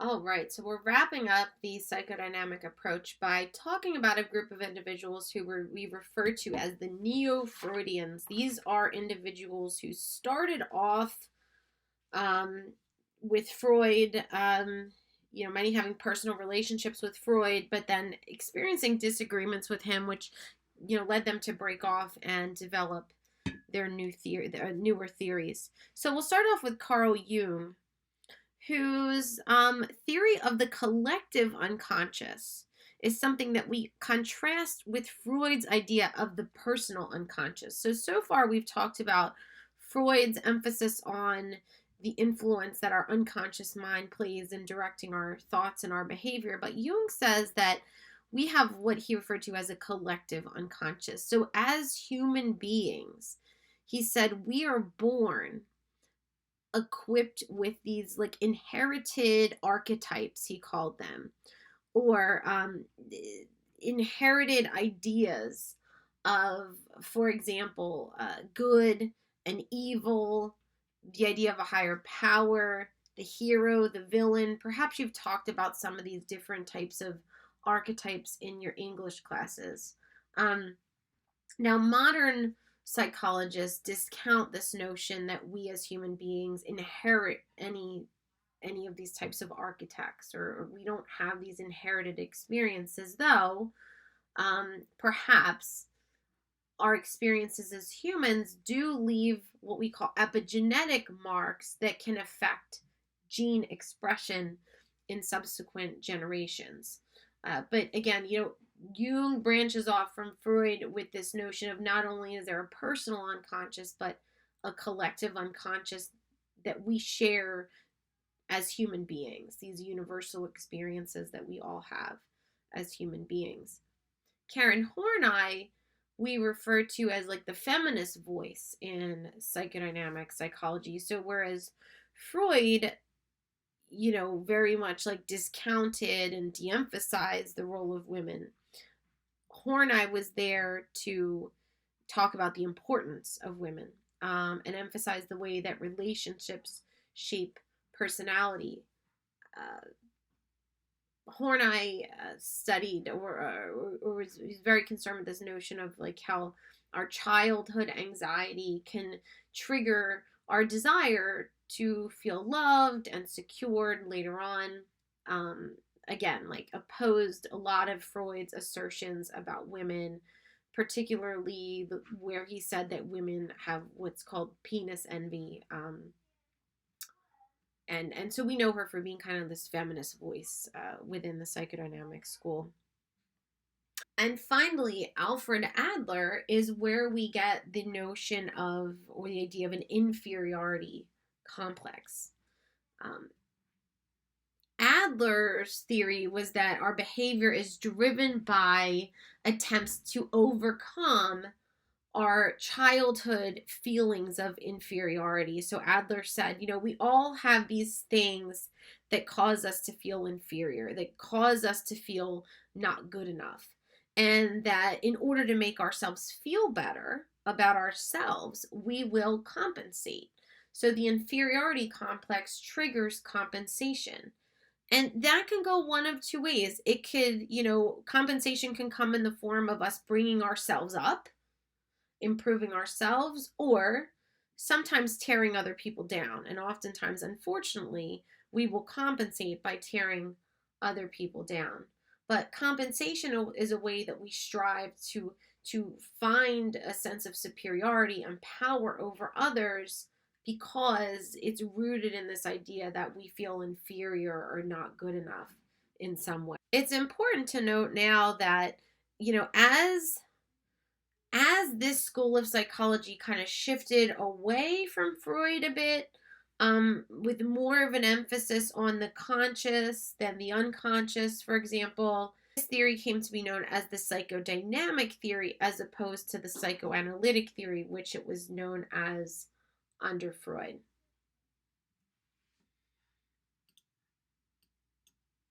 All right, so we're wrapping up the psychodynamic approach by talking about a group of individuals we refer to as the Neo Freudians. These are individuals who started off um, with Freud, many having personal relationships with Freud, but then experiencing disagreements with him, which led them to break off and develop their newer theories. So we'll start off with Carl Jung, whose theory of the collective unconscious is something that we contrast with Freud's idea of the personal unconscious. So far we've talked about Freud's emphasis on the influence that our unconscious mind plays in directing our thoughts and our behavior, but Jung says that we have what he referred to as a collective unconscious. So as human beings, he said we are born equipped with these like inherited archetypes, he called them, or inherited ideas of, for example, good and evil, the idea of a higher power, the hero, the villain. Perhaps you've talked about some of these different types of archetypes in your English classes. Now, modern psychologists discount this notion that we as human beings inherit any of these types of archetypes, or we don't have these inherited experiences, though perhaps our experiences as humans do leave what we call epigenetic marks that can affect gene expression in subsequent generations. But again, Jung branches off from Freud with this notion of not only is there a personal unconscious, but a collective unconscious that we share as human beings, these universal experiences that we all have as human beings. Karen Horney, we refer to as like the feminist voice in psychodynamic psychology. So whereas Freud, very much like discounted and de-emphasized the role of women, Horney was there to talk about the importance of women, and emphasize the way that relationships shape personality. Uh, Horney studied or was very concerned with this notion of like how our childhood anxiety can trigger our desire to feel loved and secured later on. Again, like opposed a lot of Freud's assertions about women, particularly where he said that women have what's called penis envy. And so we know her for being kind of this feminist voice within the psychodynamic school. And finally, Alfred Adler is where we get the notion of, or the idea of, an inferiority complex. Um, Adler's theory was that our behavior is driven by attempts to overcome our childhood feelings of inferiority. So Adler said, we all have these things that cause us to feel inferior, that cause us to feel not good enough. And that in order to make ourselves feel better about ourselves, we will compensate. So the inferiority complex triggers compensation. And that can go one of two ways. It could, compensation can come in the form of us bringing ourselves up, improving ourselves, or sometimes tearing other people down. And oftentimes, unfortunately, we will compensate by tearing other people down. But compensation is a way that we strive to find a sense of superiority and power over others, because it's rooted in this idea that we feel inferior or not good enough in some way. It's important to note now that, as this school of psychology kind of shifted away from Freud a bit, with more of an emphasis on the conscious than the unconscious, for example, this theory came to be known as the psychodynamic theory as opposed to the psychoanalytic theory, which it was known as under Freud.